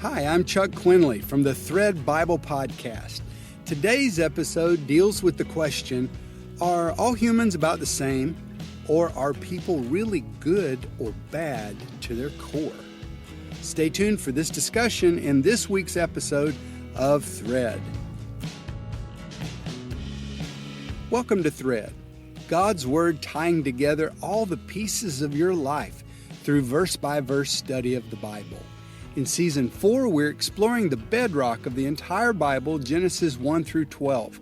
Hi, I'm Chuck Quinley from the Thread Bible Podcast. Today's episode deals with the question, are all humans about the same, or are people really good or bad to their core? Stay tuned for this discussion in this week's episode of Thread. Welcome to Thread, God's Word tying together all the pieces of your life through verse-by-verse study of the Bible. In Season 4, we're exploring the bedrock of the entire Bible, Genesis 1 through 12.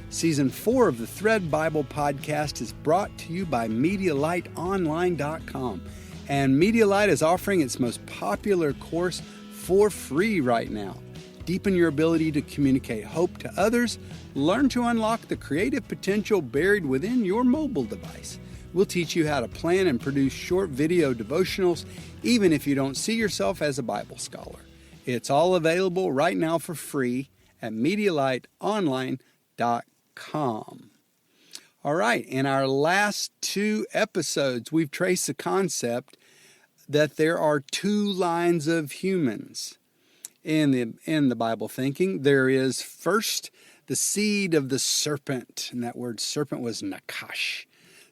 Season 4 of the Thread Bible Podcast is brought to you by MediaLiteOnline.com. And MediaLite is offering its most popular course for free right now. Deepen your ability to communicate hope to others. Learn to unlock the creative potential buried within your mobile device. We'll teach you how to plan and produce short video devotionals, even if you don't see yourself as a Bible scholar. It's all available right now for free at MediaLiteOnline.com. All right, in our last two episodes, we've traced the concept that there are two lines of humans in the Bible thinking. There is first the seed of the serpent, and that word serpent was nakash.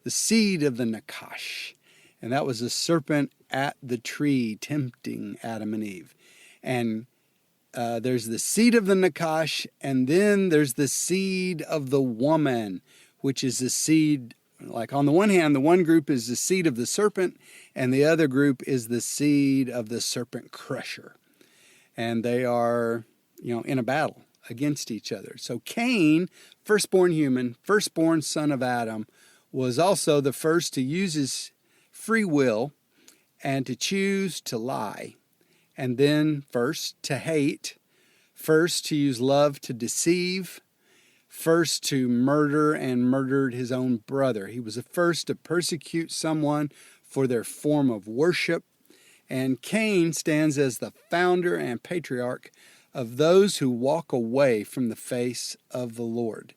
The seed of the nakash, and that was the serpent at the tree tempting Adam and Eve. And there's the seed of the nakash, and then there's the seed of the woman, which is the seed, like on the one hand, the one group is the seed of the serpent, and the other group is the seed of the serpent crusher. And they are, in a battle against each other. So Cain, firstborn human, firstborn son of Adam, was also the first to use his free will and to choose to lie, and then first to hate, first to use love to deceive, first to murder and murdered his own brother. He was the first to persecute someone for their form of worship, and Cain stands as the founder and patriarch of those who walk away from the face of the Lord.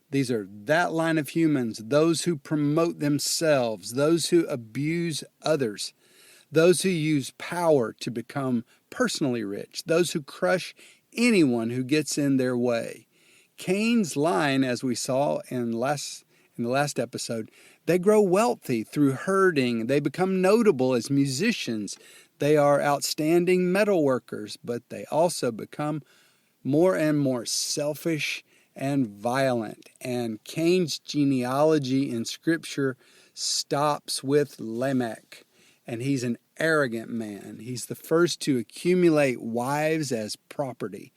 These are that line of humans, those who promote themselves, those who abuse others, those who use power to become personally rich, those who crush anyone who gets in their way. Cain's line, as we saw in the last episode, they grow wealthy through herding. They become notable as musicians. They are outstanding metal workers, but they also become more and more selfish and violent. And Cain's genealogy in Scripture stops with Lamech, and he's an arrogant man. He's the first to accumulate wives as property,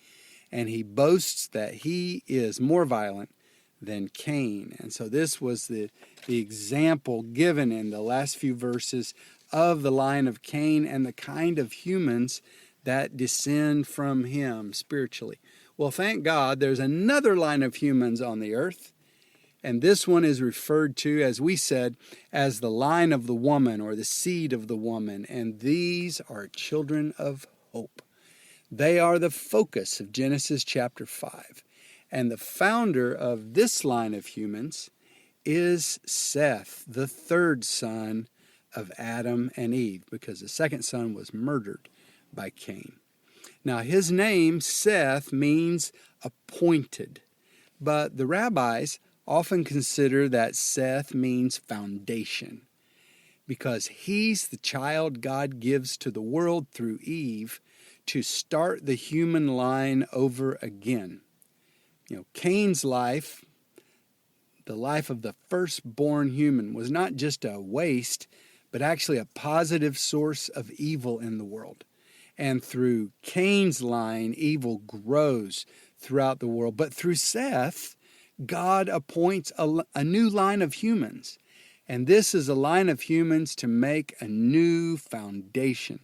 and he boasts that he is more violent than Cain. And so this was the example given in the last few verses of the line of Cain and the kind of humans that descend from him spiritually. Well, thank God there's another line of humans on the earth, and this one is referred to, as we said, as the line of the woman or the seed of the woman, and these are children of hope. They are the focus of Genesis chapter 5, and the founder of this line of humans is Seth, the third son of Adam and Eve, because the second son was murdered by Cain. Now, his name, Seth, means appointed, but the rabbis often consider that Seth means foundation, because he's the child God gives to the world through Eve to start the human line over again. Cain's life, the life of the firstborn human, was not just a waste, but actually a positive source of evil in the world. And through Cain's line, evil grows throughout the world. But through Seth, God appoints a new line of humans. And this is a line of humans to make a new foundation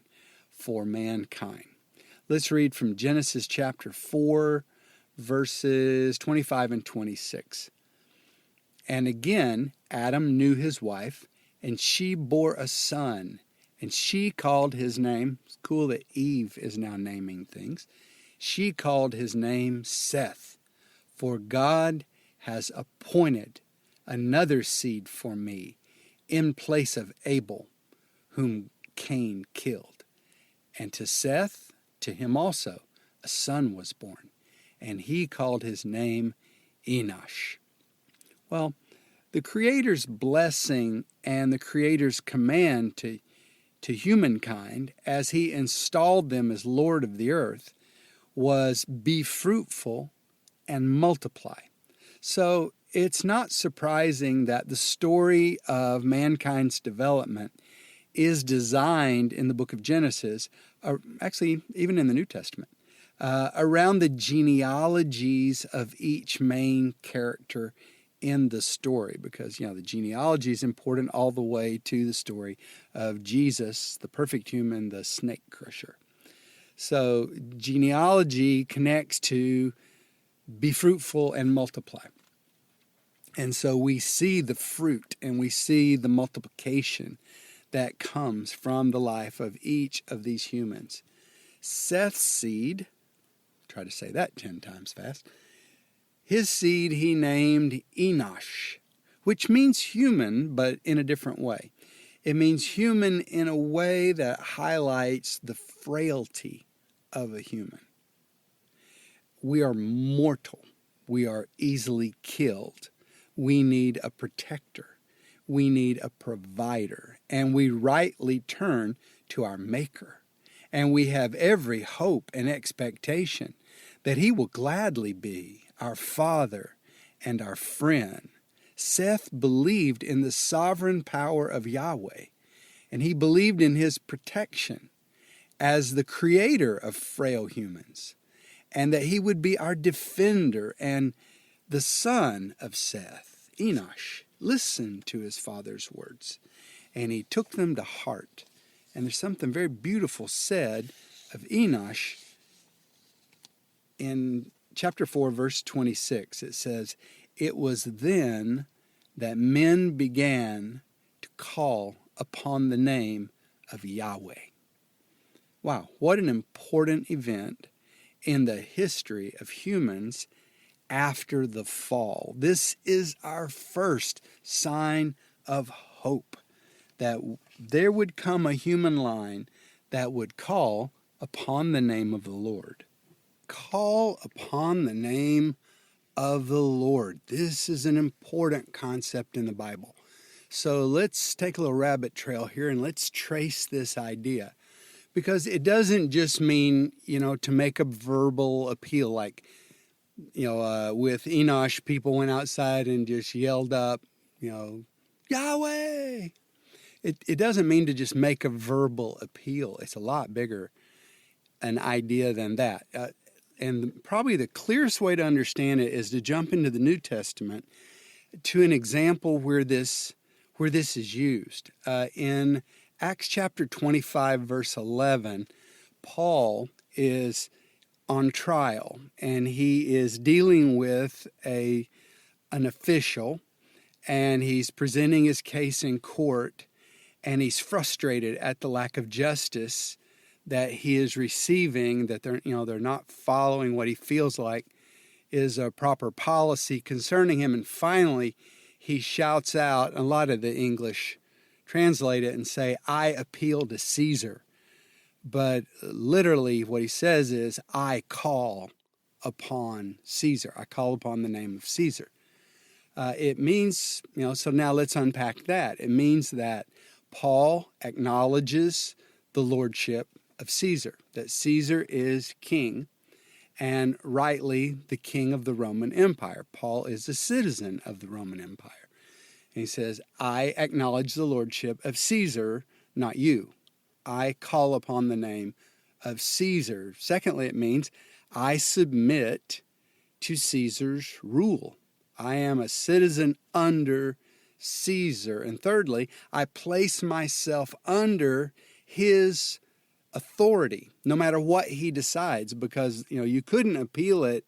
for mankind. Let's read from Genesis chapter 4, verses 25 and 26. And again, Adam knew his wife, and she bore a son. And she called his name, it's cool that Eve is now naming things. She called his name Seth, for God has appointed another seed for me in place of Abel, whom Cain killed. And to Seth, to him also a son was born, and he called his name Enosh. Well, the Creator's blessing and the Creator's command to humankind as he installed them as Lord of the earth was be fruitful and multiply. So it's not surprising that the story of mankind's development is designed in the book of Genesis, actually even in the New Testament, around the genealogies of each main character in the story, because the genealogy is important all the way to the story of Jesus, the perfect human, the snake crusher. So genealogy connects to be fruitful and multiply. And so we see the fruit and we see the multiplication that comes from the life of each of these humans. Seth's seed, try to say that 10 times fast, his seed he named Enosh, which means human, but in a different way. It means human in a way that highlights the frailty of a human. We are mortal. We are easily killed. We need a protector. We need a provider. And we rightly turn to our Maker. And we have every hope and expectation that he will gladly be our Father and our friend. Seth believed in the sovereign power of Yahweh, and he believed in his protection as the creator of frail humans, and that he would be our defender. And the son of Seth, Enosh, listened to his father's words, and he took them to heart. And there's something very beautiful said of Enosh in chapter 4, verse 26. It says, "It was then that men began to call upon the name of Yahweh." Wow, what an important event in the history of humans after the fall. This is our first sign of hope, that there would come a human line that would call upon the name of the Lord. Call upon the name of the Lord. This is an important concept in the Bible. So let's take a little rabbit trail here and let's trace this idea. Because it doesn't just mean, to make a verbal appeal, like, with Enosh, people went outside and just yelled up, Yahweh. It doesn't mean to just make a verbal appeal. It's a lot bigger an idea than that. And probably the clearest way to understand it is to jump into the New Testament to an example where this is used. In Acts chapter 25, verse 11, Paul is on trial, and he is dealing with an official, and he's presenting his case in court, and he's frustrated at the lack of justice that he is receiving, that they're not following what he feels like is a proper policy concerning him. And finally, he shouts out, a lot of the English translate it and say, "I appeal to Caesar." But literally what he says is, "I call upon Caesar. I call upon the name of Caesar." It means, so now let's unpack that. It means that Paul acknowledges the lordship of Caesar, that Caesar is king, and rightly the king of the Roman Empire. Paul is a citizen of the Roman Empire. And he says, "I acknowledge the lordship of Caesar, not you. I call upon the name of Caesar." Secondly, it means I submit to Caesar's rule. I am a citizen under Caesar. And thirdly, I place myself under his authority, no matter what he decides, because, you couldn't appeal it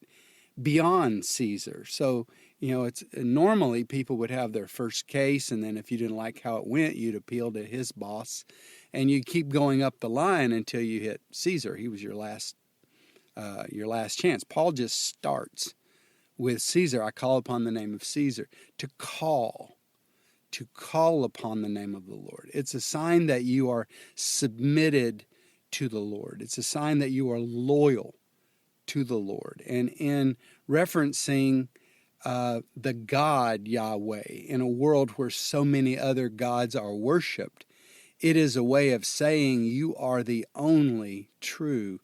beyond Caesar. So, it's normally people would have their first case, and then if you didn't like how it went, you'd appeal to his boss, and you'd keep going up the line until you hit Caesar. He was your last chance. Paul just starts with Caesar. I call upon the name of Caesar. To call upon the name of the Lord. It's a sign that you are submitted to the Lord. It's a sign that you are loyal to the Lord. And in referencing the God Yahweh in a world where so many other gods are worshipped, it is a way of saying you are the only true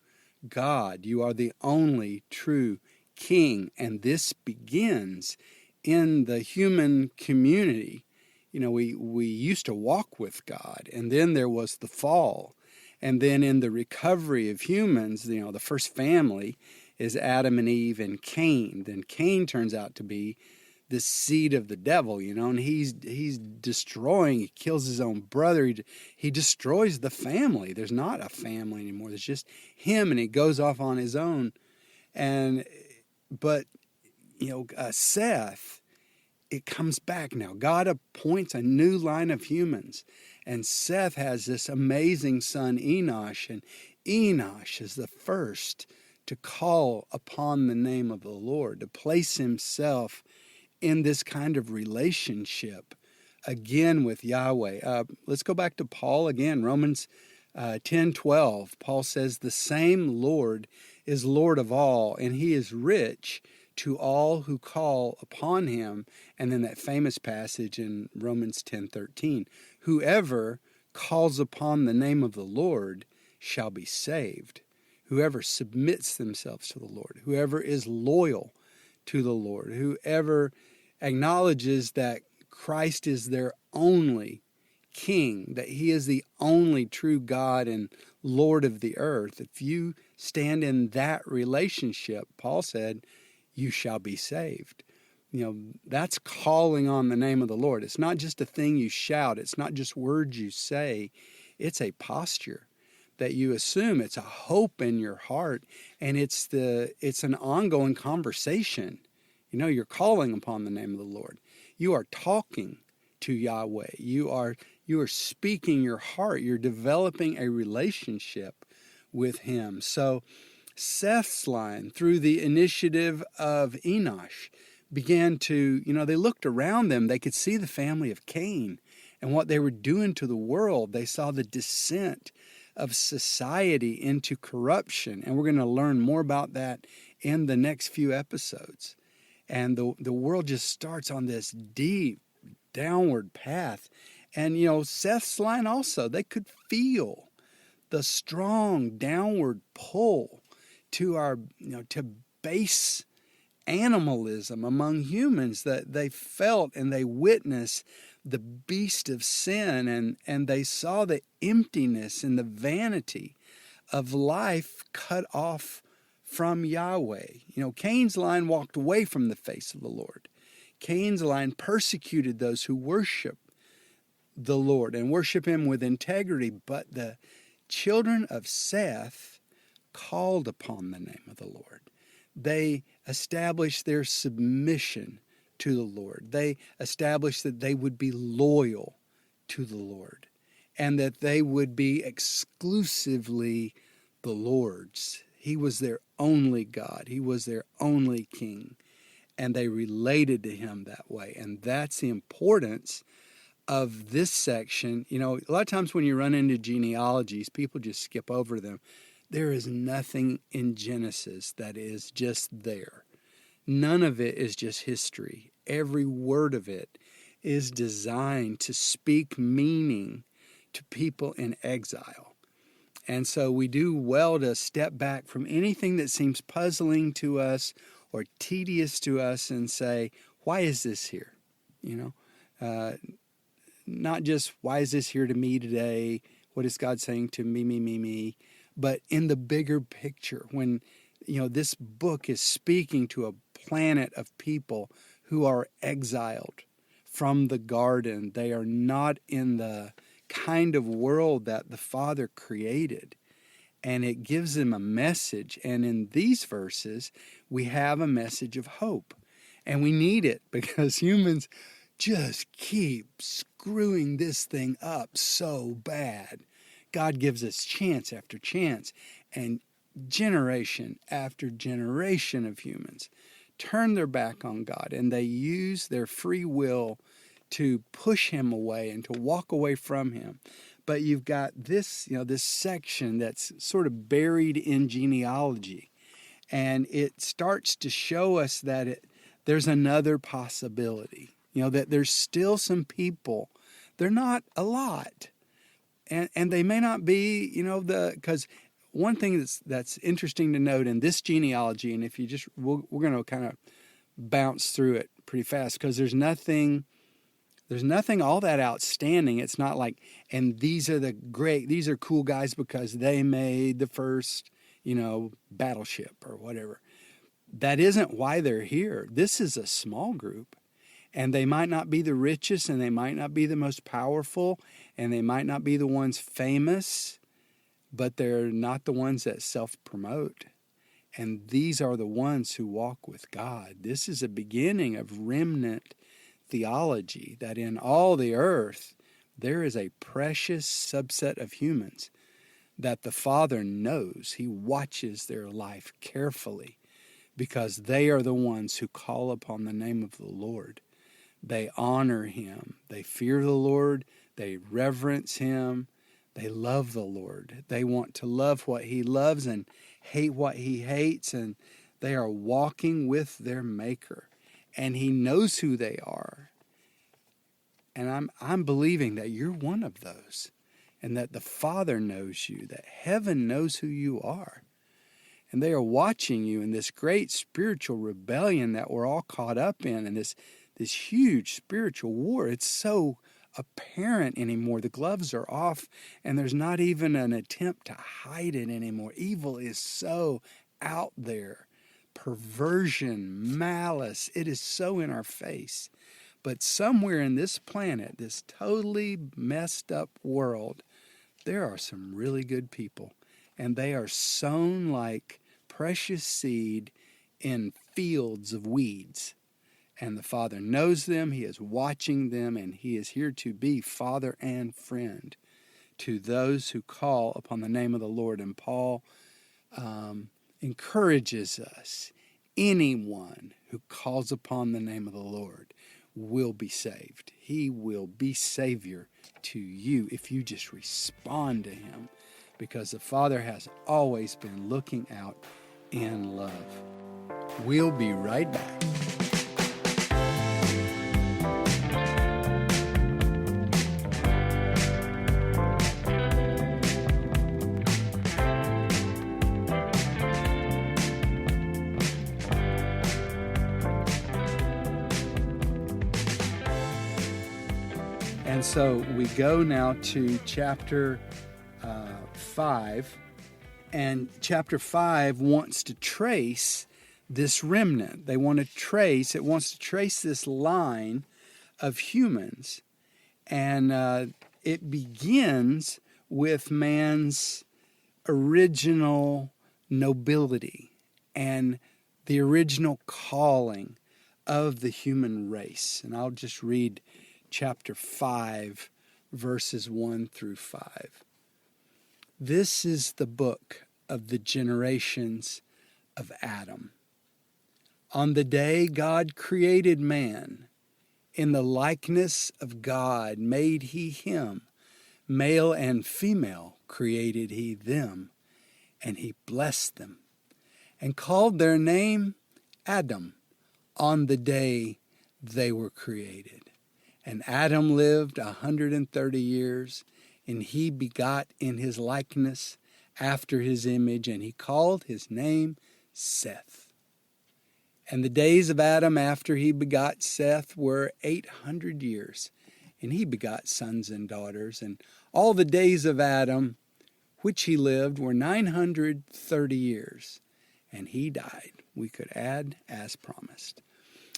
God. You are the only true King. And this begins in the human community. You know, we used to walk with God, and then there was the fall. And then in the recovery of humans, you know, the first family is Adam and Eve and Cain. Then Cain turns out to be the seed of the devil, you know, and he's destroying, he kills his own brother, he destroys the family. There's not a family anymore. There's just him, and he goes off on his own. But Seth, it comes back now. God appoints a new line of humans, and Seth has this amazing son Enosh, and Enosh is the first to call upon the name of the Lord, to place himself in this kind of relationship again with Yahweh. Let's go back to Paul again, Romans 10:12. Paul says, "The same Lord is Lord of all, and he is rich to all who call upon him." And then that famous passage in Romans 10:13, "Whoever calls upon the name of the Lord shall be saved." Whoever submits themselves to the Lord, whoever is loyal to the Lord, whoever acknowledges that Christ is their only King, that he is the only true God and Lord of the earth. If you stand in that relationship, Paul said, you shall be saved. You know, that's calling on the name of the Lord. It's not just a thing you shout. It's not just words you say. It's a posture that you assume. It's a hope in your heart, and it's an ongoing conversation. You know, you're calling upon the name of the Lord. You are talking to Yahweh. You are speaking your heart. You're developing a relationship with him. So Seth's line, through the initiative of Enosh, began to, they looked around them. They could see the family of Cain and what they were doing to the world. They saw the descent of society into corruption. And we're going to learn more about that in the next few episodes. And the world just starts on this deep downward path. And, Seth's line also, they could feel the strong downward pull to our, to base animalism among humans, that they felt and they witnessed the beast of sin, and they saw the emptiness and the vanity of life cut off from Yahweh. Cain's line walked away from the face of the Lord. Cain's line persecuted those who worship the Lord and worship him with integrity, but the children of Seth called upon the name of the Lord. They established their submission to the Lord. They established that they would be loyal to the Lord, and that they would be exclusively the Lord's. He was their only God. He was their only King. And they related to him that way. And that's the importance of this section. A lot of times when you run into genealogies, people just skip over them. There is nothing in Genesis that is just there. None of it is just history. Every word of it is designed to speak meaning to people in exile. And so we do well to step back from anything that seems puzzling to us or tedious to us and say, why is this here? Not just, why is this here to me today? What is God saying to me? But in the bigger picture, when, this book is speaking to a planet of people who are exiled from the garden. They are not in the kind of world that the Father created. And it gives them a message. And in these verses, we have a message of hope. And we need it because humans just keep screwing this thing up so bad. God gives us chance after chance, and generation after generation of humans turn their back on God, and they use their free will to push him away and to walk away from him. But you've got this, this section that's sort of buried in genealogy. And it starts to show us that there's another possibility, that there's still some people. They're not a lot. And they may not be, because one thing that's interesting to note in this genealogy, and if you just, we're going to kind of bounce through it pretty fast, because there's nothing all that outstanding. It's not like, and these are cool guys because they made the first, battleship or whatever. That isn't why they're here. This is a small group, and they might not be the richest, and they might not be the most powerful, and they might not be the ones famous, but they're not the ones that self-promote. And these are the ones who walk with God. This is a beginning of remnant theology, that in all the earth there is a precious subset of humans that the Father knows. He watches their life carefully because they are the ones who call upon the name of the Lord. They honor Him. They fear the Lord. They reverence Him. They love the Lord. They want to love what He loves and hate what He hates, and they are walking with their Maker. And He knows who they are. And I'm believing that you're one of those, and that the Father knows you, that heaven knows who you are. And they are watching you in this great spiritual rebellion that we're all caught up in, and this huge spiritual war. It's so apparent anymore. The gloves are off, and there's not even an attempt to hide it anymore. Evil is so out there. Perversion, malice, it is so in our face. But somewhere in this planet, this totally messed up world, there are some really good people. And they are sown like precious seed in fields of weeds. And the Father knows them, He is watching them, and He is here to be Father and friend to those who call upon the name of the Lord. And Paul encourages us. Anyone who calls upon the name of the Lord will be saved. He will be Savior to you if you just respond to Him, because the Father has always been looking out in love. We'll be right back. And so we go now to chapter 5, and chapter 5 wants to trace this remnant. It wants to trace this line of humans. And it begins with man's original nobility and the original calling of the human race. And I'll just read chapter 5, verses 1 through 5. This is the book of the generations of Adam. On the day God created man, in the likeness of God made He him, male and female created He them, and He blessed them, and called their name Adam on the day they were created. And Adam lived 130 years, and he begot in his likeness after his image, and he called his name Seth. And the days of Adam after he begot Seth were 800 years, and he begot sons and daughters. And all the days of Adam, which he lived, were 930 years, and he died. We could add as promised.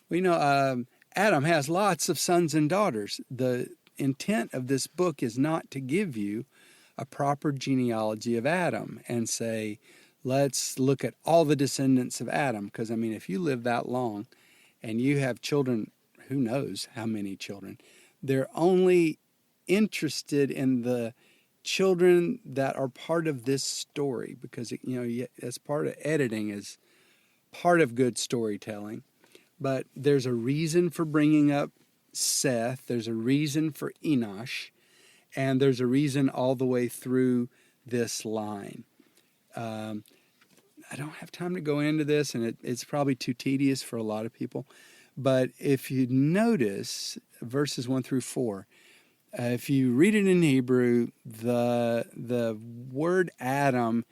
We know Adam has lots of sons and daughters. The intent of this book is not to give you a proper genealogy of Adam and say, let's look at all the descendants of Adam. Because, if you live that long and you have children, who knows how many children, they're only interested in the children that are part of this story, because, as part of editing is part of good storytelling. But there's a reason for bringing up Seth. There's a reason for Enosh. And there's a reason all the way through this line. I don't have time to go into this, and it's probably too tedious for a lot of people. But if you notice verses 1 through 4, if you read it in Hebrew, the word Adam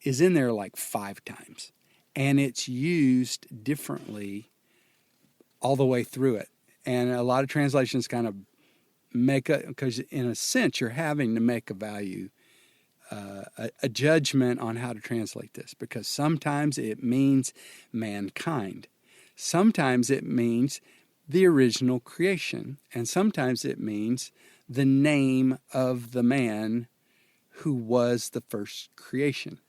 is in there like 5 times. And it's used differently all the way through it. And a lot of translations kind of because in a sense you're having to make a value, a judgment on how to translate this, because sometimes it means mankind. Sometimes it means the original creation. And sometimes it means the name of the man who was the first creation.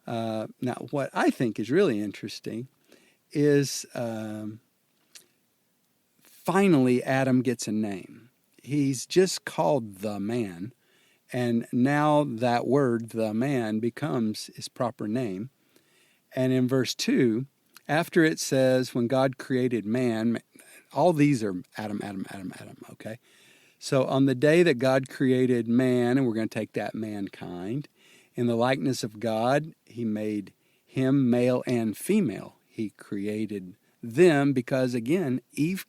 Now, what I think is really interesting is finally Adam gets a name. He's just called the man, and now that word, the man, becomes his proper name. And in verse 2, after it says, when God created man, all these are Adam, Adam, Adam, Adam, okay? So on the day that God created man, and we're going to take that mankind, in the likeness of God, he made him male and female. He created them because, again, Eve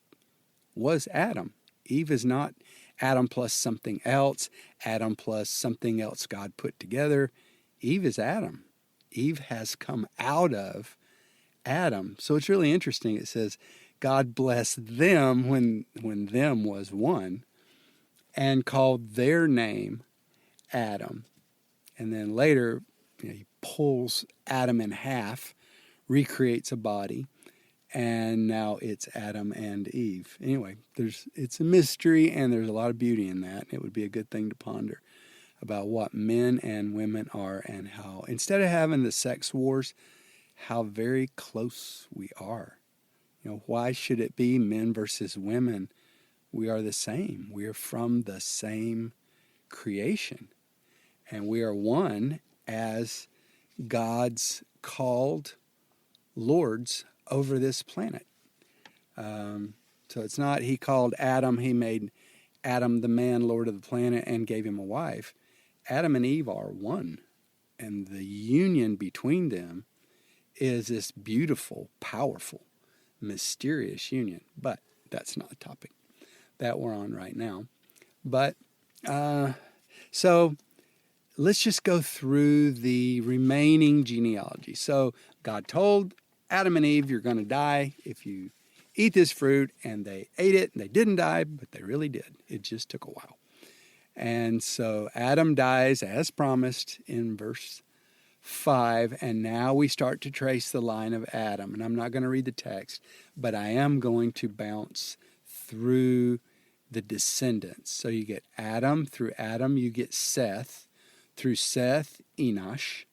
was Adam. Eve is not Adam plus something else, Adam plus something else God put together. Eve is Adam. Eve has come out of Adam. So it's really interesting. It says, God blessed them when them was one, and called their name Adam. And then later, he pulls Adam in half, recreates a body, and now it's Adam and Eve. Anyway, it's a mystery, and there's a lot of beauty in that. It would be a good thing to ponder about what men and women are, and how, instead of having the sex wars, how very close we are. Why should it be men versus women? We are the same. We are from the same creation. And we are one as God's called lords over this planet. So it's not he called Adam, he made Adam the man, lord of the planet, and gave him a wife. Adam and Eve are one. And the union between them is this beautiful, powerful, mysterious union. But that's not the topic that we're on right now. But so let's just go through the remaining genealogy. So God told Adam and Eve, you're going to die if you eat this fruit, and they ate it, and they didn't die, but they really did. It just took a while. And so Adam dies as promised in verse 5, and now we start to trace the line of Adam. And I'm not going to read the text, but I am going to bounce through the descendants. So you get Adam, through Adam you get Seth, through Seth, Enosh,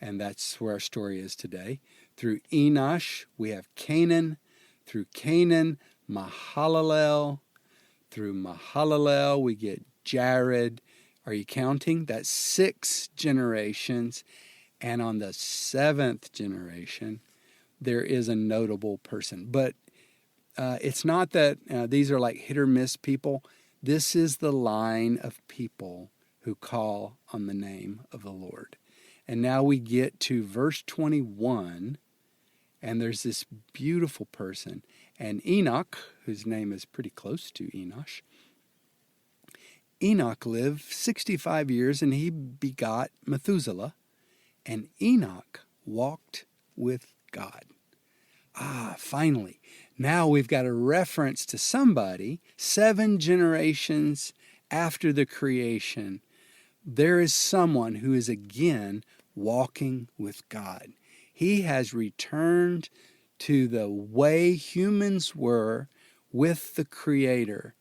and that's where our story is today. Through Enosh, we have Canaan. Through Canaan, Mahalalel. Through Mahalalel, we get Jared. Are you counting? That's 6 generations. And on the 7th generation, there is a notable person. But it's not that these are like hit or miss people. This is the line of people who call on the name of the Lord. And now we get to verse 21, and there's this beautiful person. And Enoch, whose name is pretty close to Enosh, Enoch lived 65 years, and he begot Methuselah. And Enoch walked with God. Finally. Now we've got a reference to somebody 7 generations after the creation. There is someone who is again walking with God. He has returned to the way humans were with the Creator,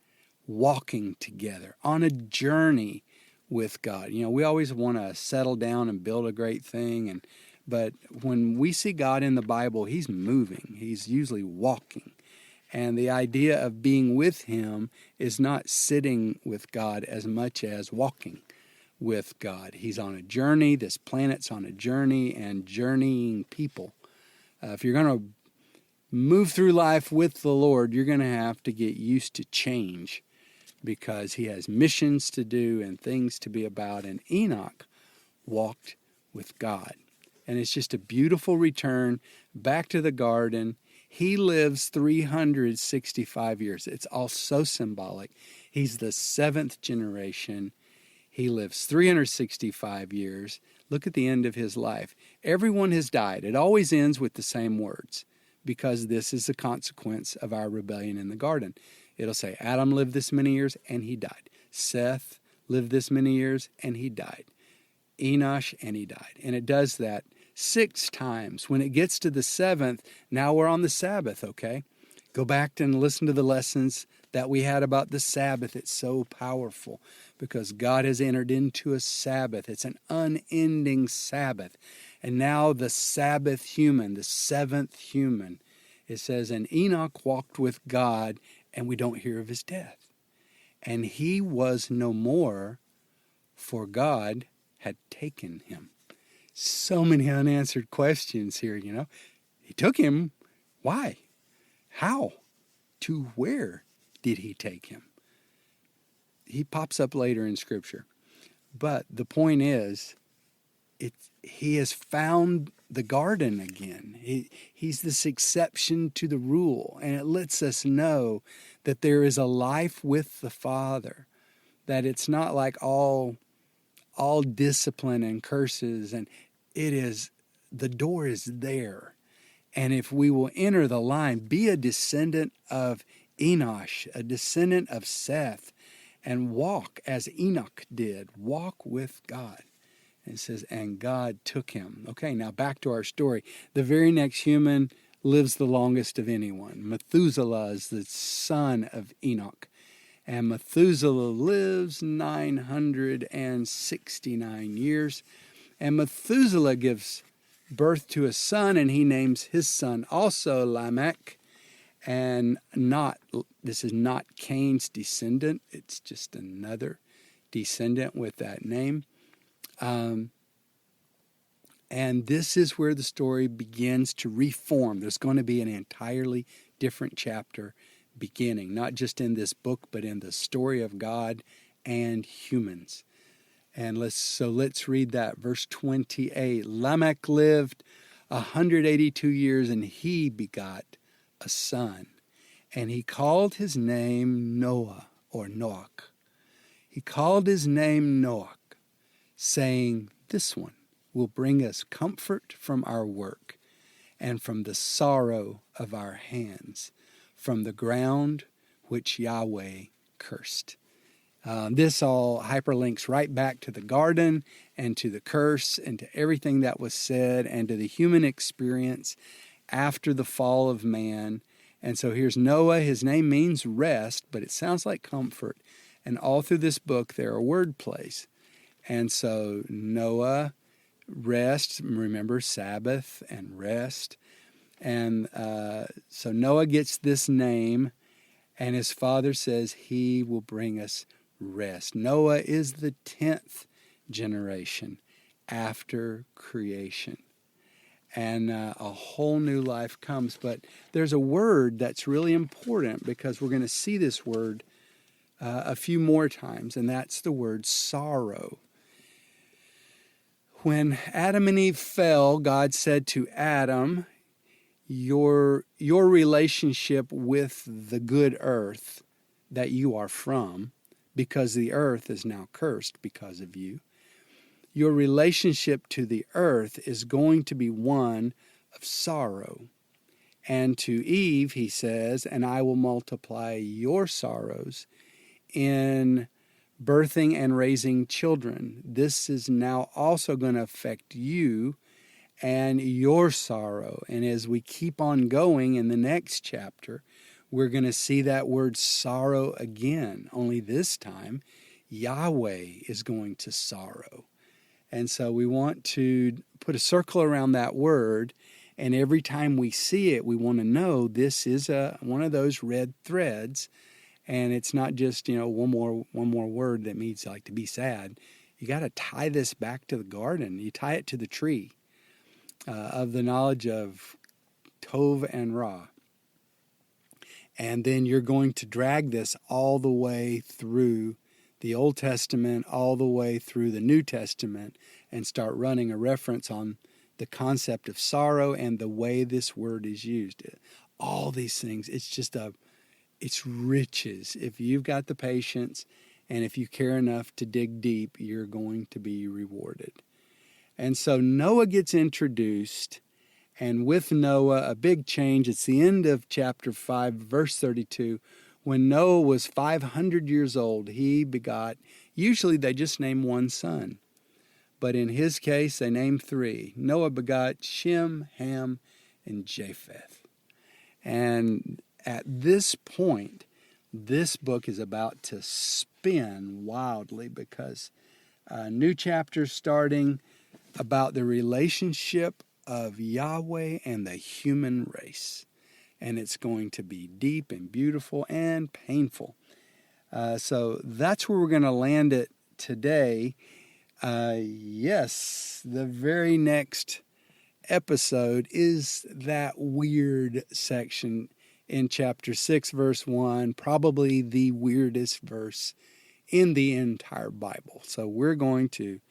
walking together on a journey with God. We always want to settle down and build a great thing, but when we see God in the Bible, he's moving. He's usually walking. And the idea of being with him is not sitting with God as much as walking with God. He's on a journey. This planet's on a journey, and journeying people. If you're going to move through life with the Lord, you're going to have to get used to change. because he has missions to do and things to be about. And Enoch walked with God. And it's just a beautiful return back to the garden. He lives 365 years. It's all so symbolic. He's the seventh generation. He lives 365 years. Look at the end of his life. Everyone has died. It always ends with the same words, because this is the consequence of our rebellion in the garden. It'll say, Adam lived this many years and he died. Seth lived this many years and he died. Enosh, and he died. And it does that 6 times. When it gets to the 7th, now we're on the Sabbath, okay? Go back and listen to the lessons that we had about the Sabbath. It's so powerful because God has entered into a Sabbath. It's an unending Sabbath. And now the Sabbath human, the 7th human, it says, and Enoch walked with God, and we don't hear of his death. And he was no more, for God had taken him. So many unanswered questions here, you know. He took him. Why? How? To where did he take him? He pops up later in Scripture. But the point is, he has found the garden again. He's this exception to the rule. And it lets us know that there is a life with the Father. That it's not like all discipline and curses, and the door is there. And if we will enter the line, be a descendant of Enosh, a descendant of Seth, and walk as Enoch did, walk with God. And it says, and God took him. Okay, now back to our story. The very next human lives the longest of anyone. Methuselah is the son of Enoch. And Methuselah lives 969 years. And Methuselah gives birth to a son, and he names his son also Lamech. And this is not Cain's descendant. It's just another descendant with that name. And this is where the story begins to reform. There's going to be an entirely different chapter beginning, not just in this book, but in the story of God and humans. And let's read that. Verse 28. Lamech lived 182 years, and he begot a son. And he called his name Noah, or Noach. He called his name Noach, saying, this one will bring us comfort from our work and from the sorrow of our hands, from the ground which Yahweh cursed. This all hyperlinks right back to the garden and to the curse and to everything that was said and to the human experience after the fall of man. And so here's Noah. His name means rest, but it sounds like comfort. And all through this book, there are word plays. And so Noah, rest, remember Sabbath and rest. And so Noah gets this name, and his father says he will bring us rest. Noah is the 10th generation after creation. And a whole new life comes. But there's a word that's really important because we're going to see this word a few more times, and that's the word sorrow. When Adam and Eve fell, God said to Adam, your relationship with the good earth that you are from, because the earth is now cursed because of you, your relationship to the earth is going to be one of sorrow. And to Eve, he says, and I will multiply your sorrows in birthing and raising children. This is now also going to affect you and your sorrow. And as we keep on going in the next chapter, we're going to see that word sorrow again. Only this time, Yahweh is going to sorrow. And so we want to put a circle around that word. And every time we see it, we want to know this is one of those red threads. And it's not just, one more word that means like to be sad. You got to tie this back to the garden. You tie it to the tree of the knowledge of Tov and Ra. And then you're going to drag this all the way through the Old Testament, all the way through the New Testament, and start running a reference on the concept of sorrow and the way this word is used. All these things, it's riches. If you've got the patience and if you care enough to dig deep, you're going to be rewarded. And so Noah gets introduced, and with Noah, a big change. It's the end of chapter 5, verse 32. When Noah was 500 years old, he begot, usually they just name one son. But in his case, they named three. Noah begot Shem, Ham, and Japheth. And at this point, this book is about to spin wildly because a new chapter starting about the relationship of Yahweh and the human race. And it's going to be deep and beautiful and painful. So that's where we're going to land it today. Yes, the very next episode is that weird section in chapter 6, verse 1, probably the weirdest verse in the entire Bible. So we're going to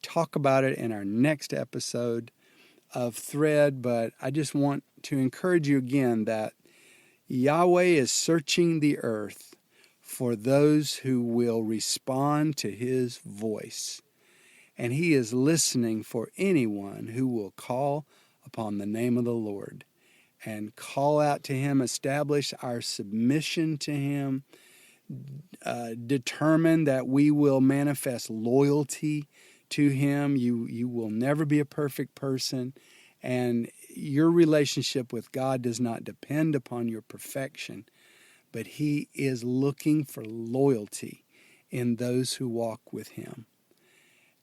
talk about it in our next episode of Thread, but I just want to encourage you again that Yahweh is searching the earth for those who will respond to his voice. And he is listening for anyone who will call upon the name of the Lord and call out to him, establish our submission to him, determine that we will manifest loyalty to him. You will never be a perfect person, and your relationship with God does not depend upon your perfection, but he is looking for loyalty in those who walk with him.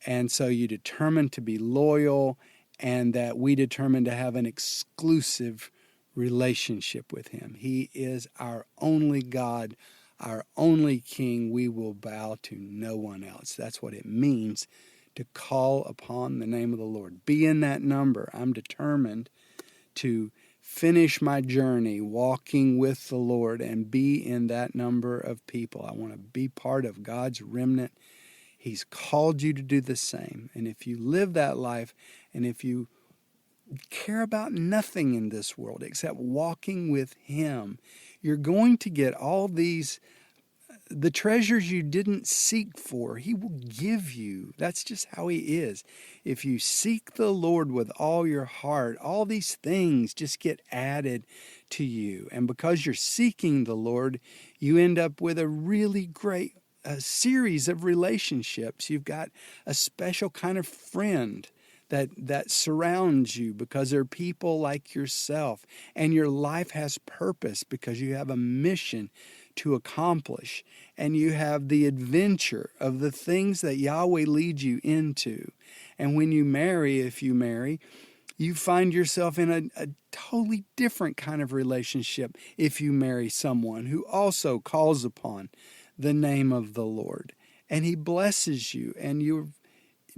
And so you determine to be loyal, and that we determine to have an exclusive relationship with him. He is our only God, our only King. We will bow to no one else. That's what it means to call upon the name of the Lord. Be in that number. I'm determined to finish my journey walking with the Lord and be in that number of people. I want to be part of God's remnant. He's called you to do the same. And if you live that life, and if you care about nothing in this world except walking with him, you're going to get all these, the treasures you didn't seek for, he will give you. That's just how he is. If you seek the Lord with all your heart, all these things just get added to you. And because you're seeking the Lord, you end up with a really great series of relationships. You've got a special kind of friend that surrounds you because they're people like yourself. And your life has purpose because you have a mission to accomplish. And you have the adventure of the things that Yahweh leads you into. And when you marry, if you marry, you find yourself in a totally different kind of relationship if you marry someone who also calls upon the name of the Lord. And he blesses you, and you're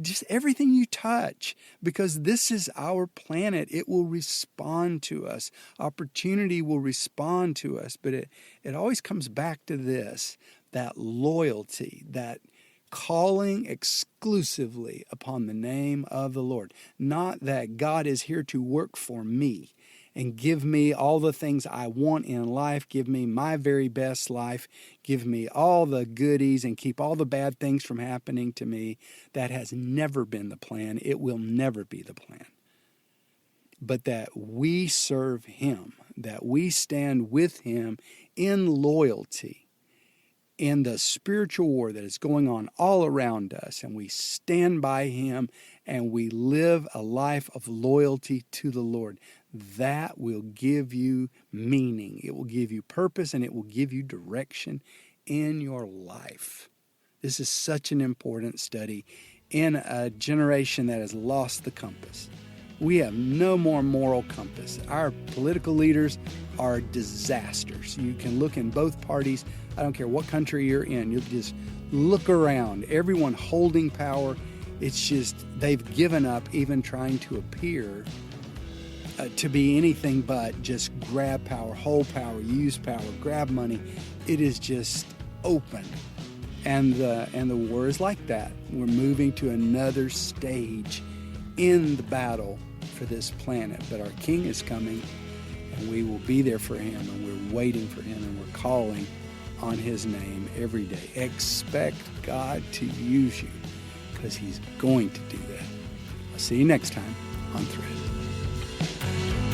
just everything you touch, because this is our planet. It will respond to us. Opportunity will respond to us. But it always comes back to this, that loyalty, that calling exclusively upon the name of the Lord. Not that God is here to work for me and give me all the things I want in life, give me my very best life, give me all the goodies and keep all the bad things from happening to me. That has never been the plan. It will never be the plan. But that we serve him, that we stand with him in loyalty in the spiritual war that is going on all around us, and we stand by him and we live a life of loyalty to the Lord. That will give you meaning. It will give you purpose, and it will give you direction in your life. This is such an important study in a generation that has lost the compass. We have no more moral compass. Our political leaders are disasters. You can look in both parties. I don't care what country you're in. You'll just look around. Everyone holding power. It's just they've given up even trying to appear to be anything but just grab power, hold power, use power, grab money. It is just open. And the war is like that. We're moving to another stage in the battle for this planet. But our King is coming, and we will be there for him, and we're waiting for him, and we're calling on his name every day. Expect God to use you, because he's going to do that. I'll see you next time on Thread.